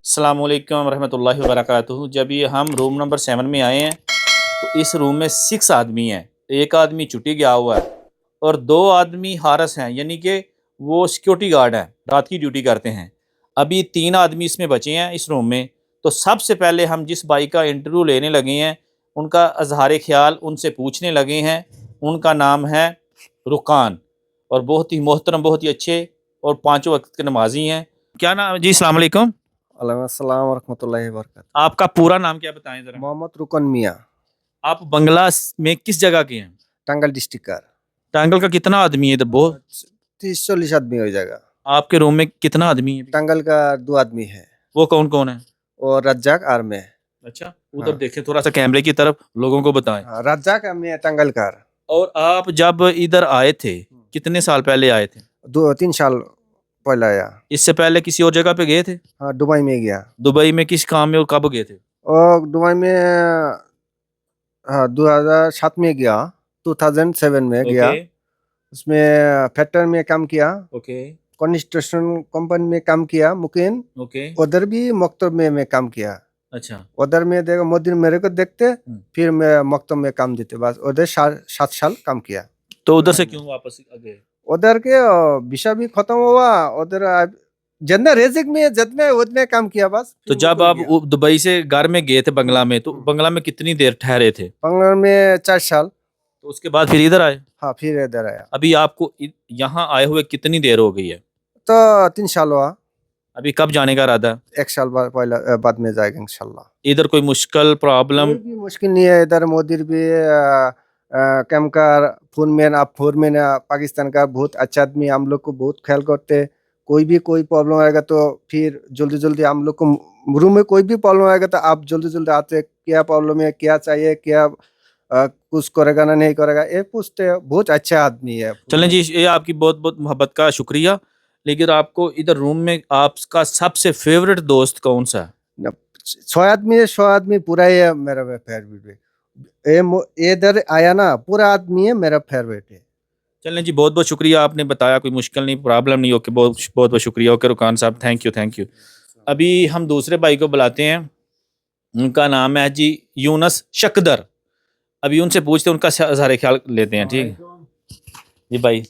अस्सलाम वालेकुम रहमतुल्लाहि व बरकातुहू। जब ये हम रूम नंबर 7 में आए हैं तो इस रूम में 6 आदमी हैं। एक आदमी छुट्टी गया हुआ है और 2 आदमी हारस हैं, यानी कि वो सिक्योरिटी गार्ड हैं, रात की ड्यूटी करते हैं। अभी 3 आदमी इसमें बचे हैं इस रूम में। तो सबसे पहले हम जिस भाई का इंटरव्यू लेने लगे हैं उनका अजहार ख्याल उनसे पूछने लगे हैं। उनका नाम है रुकान और बहुत ही मोहतरम, बहुत ही अच्छे और 5 वक्त के नमाजी हैं। क्या नाम जी? अस्सलाम वालेकुम। अस्सलाम वरहमतुल्लाहि वबरकातुहू। आपका पूरा नाम क्या बताएं जरा? मोहम्मद रुकन मियाँ, आप बंगला में किस जगह के हैं? टांगल डिस्ट्रिक्ट का। टांगल का कितना आदमी है इधर? बहुत। 30-40 आदमी हो जाएगा। आपके रूम में कितना आदमी है? टांगल का 2 आदमी है वो कौन कौन है? और रज्जाक आर में। अच्छा, उधर हाँ। देखें थोड़ा सा कैमरे की तरफ, लोगों को बताएं। हाँ, रज्जाक में टांगल का। और आप जब इधर आए थे कितने साल पहले आए थे? 2-3 साल पहले आया। इससे पहले किसी और जगह पे गए थे? हाँ, दुबई में गया। दुबई में किस काम में और कब गए थे? और दुबई में हाँ 2007 में गया, 2007 में गया। ओके उसमें फैक्ट्री में काम किया, ओके कंस्ट्रक्शन कंपनी में काम किया, मुकिन। ओके। उधर भी मकतब में मैं काम किया। अच्छा। उधर में देखो मोदी मेरे को देखते, फिर मैं मकतब में काम देते, बस उधर 7 साल काम किया। तो उधर से क्यों वापस आ गए? उधर के वीसा भी खत्म हुआ। उधर जितना रेजिक में जितने उतने काम किया बस। तो जब आप दुबई से घर में गए थे बंगला में, तो बंगला में कितनी देर ठहरे थे? बंगला में 4 साल। तो उसके बाद फिर इधर आए? हाँ, फिर इधर आया अभी आपको यहाँ आए हुए कितनी देर हो गई है? तो 3 साल हुआ। अभी कब जाने का इरादा है? 1 साल पहले बाद में जाएगा इंशाल्लाह। इधर कोई मुश्किल प्रॉब्लम? कोई भी मुश्किल नहीं है इधर। मोदी भी कैम का फोरमैन, आप फोरमैन पाकिस्तान का बहुत अच्छा आदमी, हम लोग को बहुत ख्याल करते। कोई प्रॉब्लम आएगा तो फिर जल्दी जल्दी हम लोग को रूम में कोई भी प्रॉब्लम आएगा तो आप जल्दी जल्दी आते, क्या प्रॉब्लम है, क्या चाहिए, क्या कुछ करेगा ना नहीं करेगा, ये पूछते हैं। बहुत अच्छा आदमी है। चलें जी, ये आपकी बहुत बहुत मोहब्बत का शुक्रिया। लेकिन आपको इधर रूम में आपका सबसे फेवरेट दोस्त कौन सा है? 6 आदमी है, 6 आदमी पूरा ही है मेरा फेवरेट। ये इधर आया ना, पूरा आदमी है मेरा फेवरेट है। चलें जी, बहुत बहुत शुक्रिया, आपने बताया, कोई मुश्किल नहीं, प्रॉब्लम नहीं। ओके, बहुत बहुत बहुत शुक्रिया। ओके रुकान साहब, थैंक यू थैंक यू। अभी हम दूसरे भाई को बुलाते हैं। उनका नाम है जी यूनस शकदर। अभी उनसे पूछते हैं, उनका सारे ख्याल लेते हैं। ठीक जी भाई।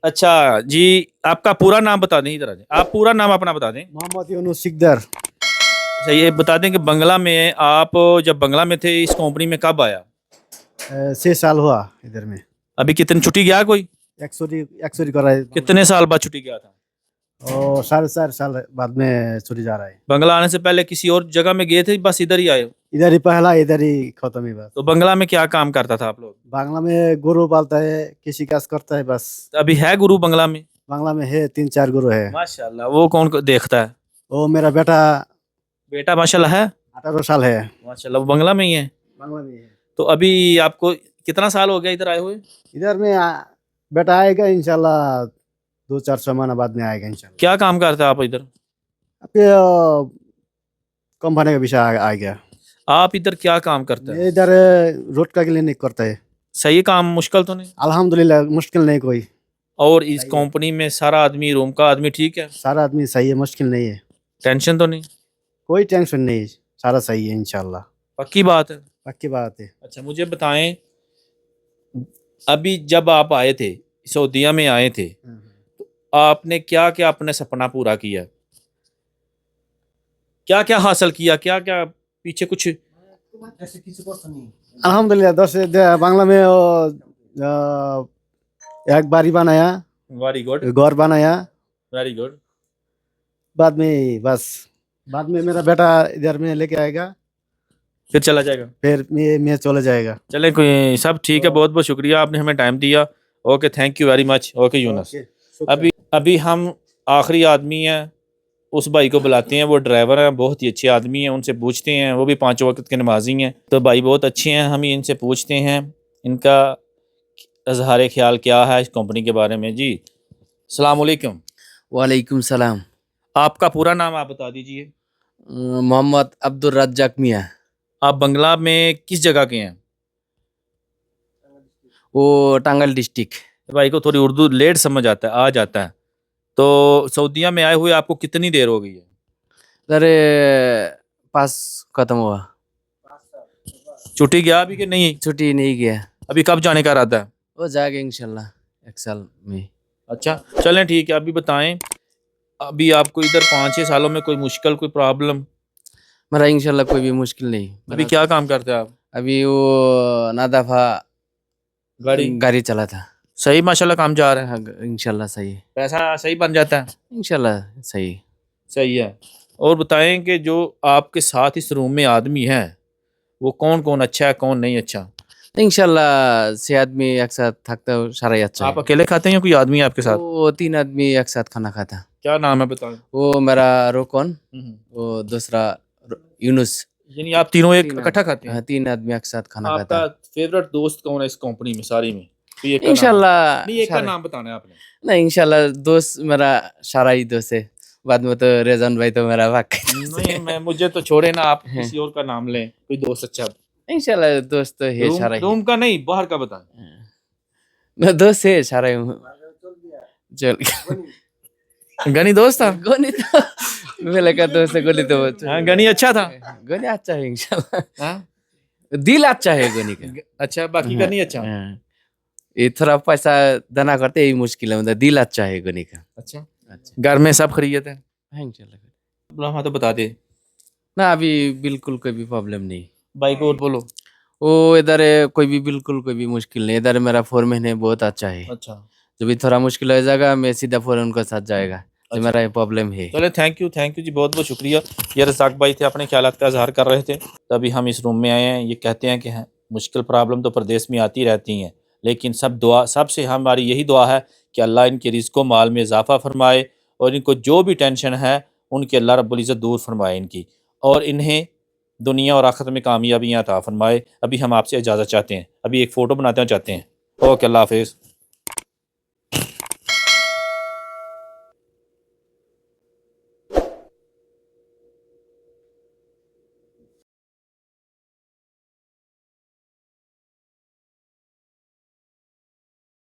अच्छा जी, आपका पूरा नाम बता दें। इधर आ जाए, आप पूरा नाम अपना बता दें। मोहम्मद यूनुस सिकदर। अच्छा, ये बता दें कि बंगला में आप जब बंगला में थे इस कंपनी में कब आया? 6 साल हुआ इधर में। अभी कितनी छुट्टी गया? कोई एक्सोरी कर रहा है। कितने साल बाद छुट्टी गया था? और 4.5 साल बाद में छुट्टी जा रहा है। बंगला आने से पहले किसी और जगह में गए थे, बस इधर ही आए हो? इधर ही पहला, इधर ही खत्म ही बस। तो बंगला में क्या काम करता था आप लोग? बांग्ला में गुरु पालता है, किसी काज करता है बस। अभी है गुरु बंगला में? बांग्ला में है 3-4 गुरु है। माशाल्लाह। वो कौन देखता है? वो मेरा बेटा। बेटा माशाल्लाह है। 18 साल है। माशाल्लाह, वो बंगला में ही है। बांग्ला में है। तो अभी आपको कितना साल हो गया इधर आए हुए? इधर में बेटा आएगा इंशाल्लाह, 2-4 महीना बाद में आएगा इंशाल्लाह। क्या काम करते हैं आप इधर? कंपनी का विषय आ गया। आप इधर क्या काम करते हैं? इधर रोड का क्लिनिक करता है। सही काम, मुश्किल तो नहीं? अल्हम्दुलिल्लाह, मुश्किल नहीं कोई। और इस कंपनी में सारा आदमी, रूम का आदमी ठीक है? सारा आदमी सही है, मुश्किल नहीं है। टेंशन तो नहीं? कोई टेंशन नहीं, सारा सही है इंशाल्लाह। पक्की बात है? पक्की बात है। अच्छा, मुझे बताएं, अभी जब आप आए थे, सऊदीया में आए थे, तो आपने क्या क्या अपने सपना पूरा किया? क्या क्या हासिल किया? क्या क्या पीछे कुछ? अल्हम्दुलिल्लाह, बांग्ला में एक बारी बनाया, वेरी गुड, घर बनाया। Very good. बाद में बस, बाद में मेरा बेटा इधर में लेके आएगा, फिर चला जाएगा? फिर मैं चले जाएगा। चले, कोई सब ठीक है। बहुत बहुत शुक्रिया, आपने हमें टाइम दिया। Okay, thank you very much. Okay Yunus. अभी अभी हम आखिरी आदमी हैं, उस भाई को बुलाते हैं। वो ड्राइवर हैं, बहुत ही अच्छे आदमी हैं। उनसे पूछते हैं, वो भी 5 वक्त के नमाजी हैं। तो भाई बहुत अच्छे हैं, हम इनसे पूछते हैं इनका अजहार ख्याल क्या है इस कंपनी के बारे में। जी अस्सलाम वालेकुम। वालेकुम सलाम। आपका पूरा नाम आप बता दीजिए। मोहम्मद अब्दुल रज्जाक मियाँ। आप बंगला में किस जगह के हैं? वो टांगल डिस्ट्रिक्ट। भाई को थोड़ी उर्दू लेट समझ आता है, आ जाता है। तो सऊदीया में आए हुए आपको कितनी देर हो गई है? इधर पास खत्म हुआ, छुट्टी गया अभी कि नहीं? छुट्टी नहीं गया, अभी कब जाने का इरादा है? वो जाएगा इंशाल्लाह 1 साल में। अच्छा चलें ठीक है। अभी बताएं, अभी आपको इधर 5-6 सालों में कोई मुश्किल, कोई प्रॉब्लम? मेरा इंशाल्लाह कोई भी मुश्किल नहीं। अभी मेरा क्या काम करते हैं आप? अभी वो नादफा गाड़ी चला था। सही माशाल्लाह काम जा रहा है? हाँ, इंशाल्लाह सही है, पैसा सही बन जाता है? इंशाल्लाह सही। सही है। और बताएं कि जो आपके साथ इस रूम में आदमी है वो कौन कौन अच्छा है, कौन नहीं अच्छा? इंशाल्लाह 6 आदमी एक साथ थकता सारा ही अच्छा आप है। अकेले खाते हैं या कोई आदमी है आपके साथ? वो 3 आदमी एक साथ खाना खाता। क्या नाम है बताएं। वो मेरा रोकन, वो दूसरा यूनुस। यानी आप तीनों एक तीन इकट्ठा खाते हैं? हाँ, 3 आदमी एक साथ खाना खाता। आपका फेवरेट दोस्त कौन है इस कंपनी में सारी में? कोई एक का नाम? इंशाल्लाह नहीं, एक का सारे- नाम बताना है आपने। नहीं, इंशाल्लाह दोस्त मेरा सारा ही दोस्त है। बाद में तो रेजन भाई तो मेरा वाकई दोस्त नहीं, है। मैं मुझे तो छोड़े ना, आप हाँ। किसी और का नाम लें, कोई दोस्त अच्छा। इंशाल्लाह दोस्त तो है रूम सारा ही। रूम का नहीं, बाहर का बताएं। मैं दोस्त है सारा ही हूँ। चल गनी दोस्त था? गोनी तो मेरे का दोस्त है, गोनी तो हाँ, गनी अच्छा था। गोनी अच्छा है इंशाल्लाह। हाँ? दिल अच्छा है गोनी का। अच्छा, बाकी का नहीं अच्छा? हाँ। ये थोड़ा पैसा देना करते यही मुश्किल है, मतलब दिल अच्छा है गोनी का। अच्छा। अच्छा घर में सब खैरियत है? हाँ, इंशाल्लाह। हाँ तो बता दे ना अभी बिल्कुल कोई भी प्रॉब्लम नहीं। भाई को, बोलो। वो इधर है, कोई भी बिल्कुल कोई भी मुश्किल नहीं। इधर मेरा फोरमैन है, बहुत अच्छा है। अच्छा जब भी थोड़ा मुश्किल हो जाएगा मैं सीधा फोरमैन के साथ जाएगा। तो अच्छा। मेरा ये प्रॉब्लम है। चले, थैंक यू जी, बहुत बहुत शुक्रिया। ये रज़ाक भाई थे, अपने ख्यालात का इजहार कर रहे थे। तभी हम इस रूम में आए हैं। ये कहते हैं कि मुश्किल प्रॉब्लम तो प्रदेश में आती रहती हैं, लेकिन सबसे हमारी यही दुआ है कि अल्लाह इनके रिज़्क़ो माल में इजाफ़ा फरमाए और इनको जो भी टेंशन है उनके अल्लाह रब्बुल इज़्ज़त दूर फरमाए इनकी, और इन्हें दुनिया और आखिरत में कामयाबियाँ अता फरमाए। अभी हम आपसे इजाज़त चाहते हैं, अभी एक फ़ोटो बनाते हैं चाहते हैं। ओके, अल्लाह हाफ़िज़।